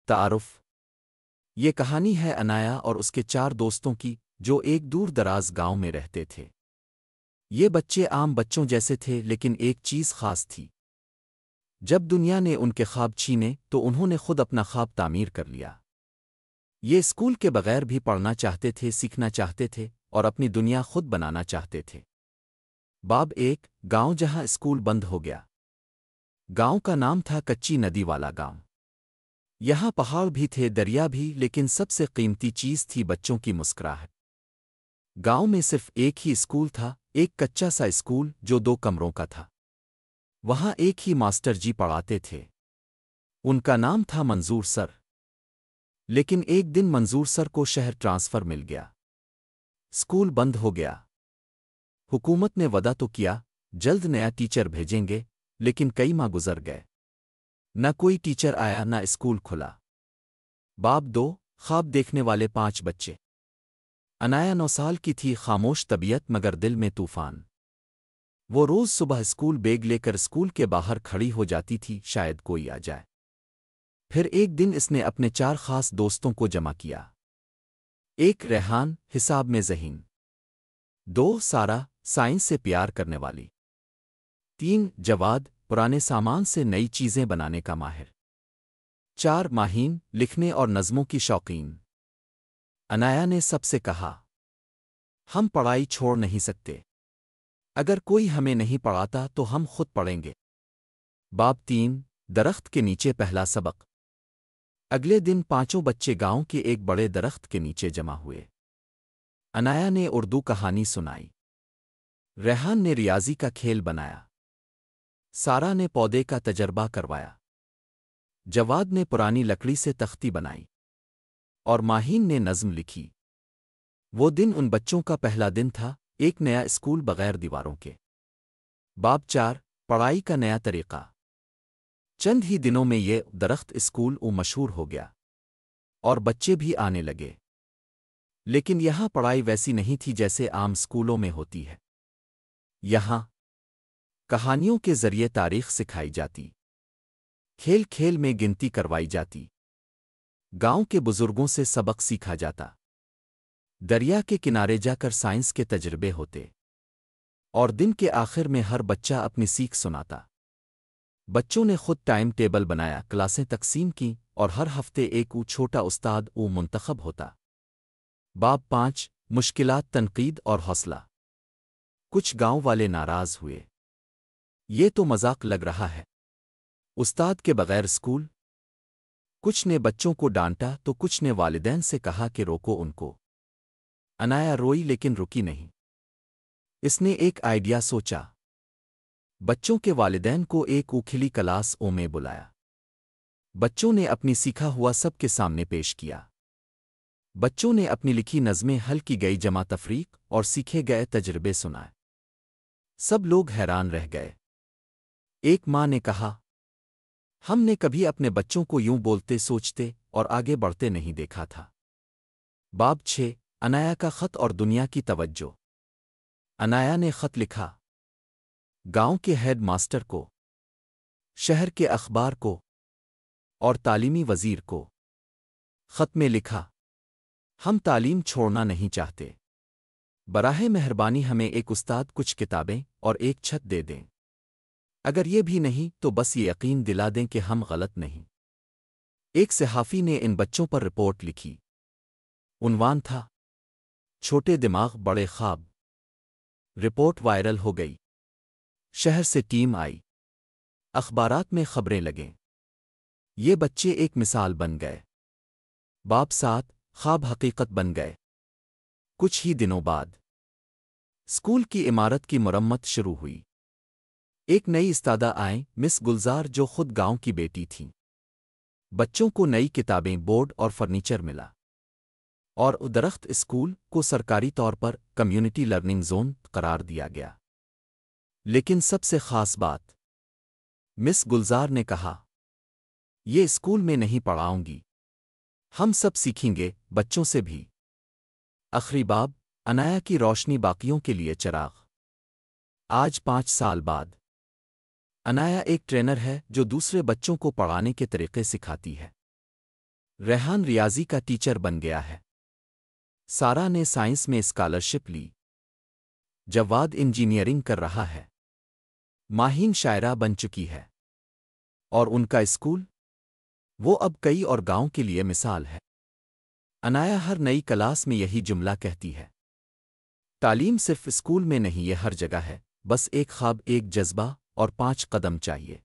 تعارف۔ یہ کہانی ہے انایا اور اس کے 4 دوستوں کی جو ایک دور دراز گاؤں میں رہتے تھے۔ یہ بچے عام بچوں جیسے تھے لیکن ایک چیز خاص تھی۔ جب دنیا نے ان کے خواب چھینے تو انہوں نے خود اپنا خواب تعمیر کر لیا۔ یہ اسکول کے بغیر بھی پڑھنا چاہتے تھے، سیکھنا چاہتے تھے اور اپنی دنیا خود بنانا چاہتے تھے۔ باب ایک گاؤں جہاں اسکول بند ہو گیا۔ گاؤں کا نام تھا کچی ندی والا گاؤں۔ یہاں پہاڑ بھی تھے، دریا بھی، لیکن سب سے قیمتی چیز تھی بچوں کی مسکراہٹ۔ گاؤں میں صرف ایک ہی اسکول تھا، ایک کچا سا اسکول جو 2 کمروں کا تھا۔ وہاں ایک ہی ماسٹر جی پڑھاتے تھے۔ ان کا نام تھا منظور سر۔ لیکن ایک دن منظور سر کو شہر ٹرانسفر مل گیا۔ اسکول بند ہو گیا۔ حکومت نے وعدہ تو کیا جلد نیا ٹیچر بھیجیں گے، لیکن کئی ماہ گزر گئے۔ نہ کوئی ٹیچر آیا، نہ اسکول کھلا۔ باب 2 خواب دیکھنے والے 5 بچے۔ انایا 9 سال کی تھی، خاموش طبیعت مگر دل میں طوفان۔ وہ روز صبح اسکول بیگ لے کر اسکول کے باہر کھڑی ہو جاتی تھی، شاید کوئی آ جائے۔ پھر ایک دن اس نے اپنے 4 خاص دوستوں کو جمع کیا۔ 1 ریحان، حساب میں ذہین۔ 2 سارا، سائنس سے پیار کرنے والی۔ 3 جواد، پرانے سامان سے نئی چیزیں بنانے کا ماہر۔ 4 ماہین، لکھنے اور نظموں کی شوقین۔ انایا نے سب سے کہا، ہم پڑھائی چھوڑ نہیں سکتے۔ اگر کوئی ہمیں نہیں پڑھاتا تو ہم خود پڑھیں گے۔ باب 3 درخت کے نیچے پہلا سبق۔ اگلے دن 5 بچے گاؤں کے ایک بڑے درخت کے نیچے جمع ہوئے۔ انایا نے اردو کہانی سنائی۔ ریحان نے ریاضی کا کھیل بنایا۔ سارا نے پودے کا تجربہ کروایا۔ جواد نے پرانی لکڑی سے تختی بنائی۔ اور ماہین نے نظم لکھی۔ وہ دن ان بچوں کا پہلا دن تھا، ایک نیا اسکول بغیر دیواروں کے۔ باب 4 پڑھائی کا نیا طریقہ۔ چند ہی دنوں میں یہ درخت اسکول مشہور ہو گیا۔ اور بچے بھی آنے لگے۔ لیکن یہاں پڑھائی ویسی نہیں تھی جیسے عام اسکولوں میں ہوتی ہے۔ یہاں کہانیوں کے ذریعے تاریخ سکھائی جاتی، کھیل کھیل میں گنتی کروائی جاتی، گاؤں کے بزرگوں سے سبق سیکھا جاتا، دریا کے کنارے جا کر سائنس کے تجربے ہوتے، اور دن کے آخر میں ہر بچہ اپنی سیکھ سناتا۔ بچوں نے خود ٹائم ٹیبل بنایا، کلاسیں تقسیم کیں، اور ہر ہفتے ایک چھوٹا استاد منتخب ہوتا۔ باب 5 مشکلات، تنقید اور حوصلہ۔ کچھ گاؤں والے ناراض ہوئے۔ یہ تو مذاق لگ رہا ہے، استاد کے بغیر اسکول۔ کچھ نے بچوں کو ڈانٹا تو کچھ نے والدین سے کہا کہ روکو ان کو۔ انایا روئی لیکن رکی نہیں۔ اس نے ایک آئیڈیا سوچا۔ بچوں کے والدین کو ایک کھلی کلاس میں بلایا۔ بچوں نے اپنی سیکھا ہوا سب کے سامنے پیش کیا۔ بچوں نے اپنی لکھی نظمیں، حل کی گئی جمع تفریق اور سیکھے گئے تجربے سنائے۔ سب لوگ حیران رہ گئے۔ ایک ماں نے کہا، ہم نے کبھی اپنے بچوں کو یوں بولتے، سوچتے اور آگے بڑھتے نہیں دیکھا تھا۔ باب 6 انایا کا خط اور دنیا کی توجہ۔ انایا نے خط لکھا، گاؤں کے ہیڈ ماسٹر کو، شہر کے اخبار کو، اور تعلیمی وزیر کو۔ خط میں لکھا، ہم تعلیم چھوڑنا نہیں چاہتے۔ براہ مہربانی ہمیں ایک استاد، کچھ کتابیں اور ایک چھت دے دیں۔ اگر یہ بھی نہیں تو بس یہ یقین دلا دیں کہ ہم غلط نہیں۔ ایک صحافی نے ان بچوں پر رپورٹ لکھی۔ عنوان تھا، چھوٹے دماغ بڑے خواب۔ رپورٹ وائرل ہو گئی۔ شہر سے ٹیم آئی، اخبارات میں خبریں لگیں۔ یہ بچے ایک مثال بن گئے۔ باب 7 خواب حقیقت بن گئے۔ کچھ ہی دنوں بعد اسکول کی عمارت کی مرمت شروع ہوئی۔ ایک نئی استادہ آئیں، مس گلزار، جو خود گاؤں کی بیٹی تھیں۔ بچوں کو نئی کتابیں، بورڈ اور فرنیچر ملا، اور درخت اسکول کو سرکاری طور پر کمیونٹی لرننگ زون قرار دیا گیا۔ لیکن سب سے خاص بات، مس گلزار نے کہا، یہ اسکول میں نہیں پڑھاؤں گی، ہم سب سیکھیں گے، بچوں سے بھی۔ آخری باب انایا کی روشنی، باقیوں کے لیے چراغ۔ آج 5 سال بعد انایا ایک ٹرینر ہے جو دوسرے بچوں کو پڑھانے کے طریقے سکھاتی ہے۔ ریحان ریاضی کا ٹیچر بن گیا ہے۔ سارا نے سائنس میں اسکالرشپ لی۔ جواد انجینئرنگ کر رہا ہے۔ ماہین شاعرہ بن چکی ہے۔ اور ان کا اسکول؟ وہ اب کئی اور گاؤں کے لیے مثال ہے۔ انایا ہر نئی کلاس میں یہی جملہ کہتی ہے۔ تعلیم صرف اسکول میں نہیں، یہ ہر جگہ ہے، بس ایک خواب، ایک جذبہ اور 5 قدم چاہیے۔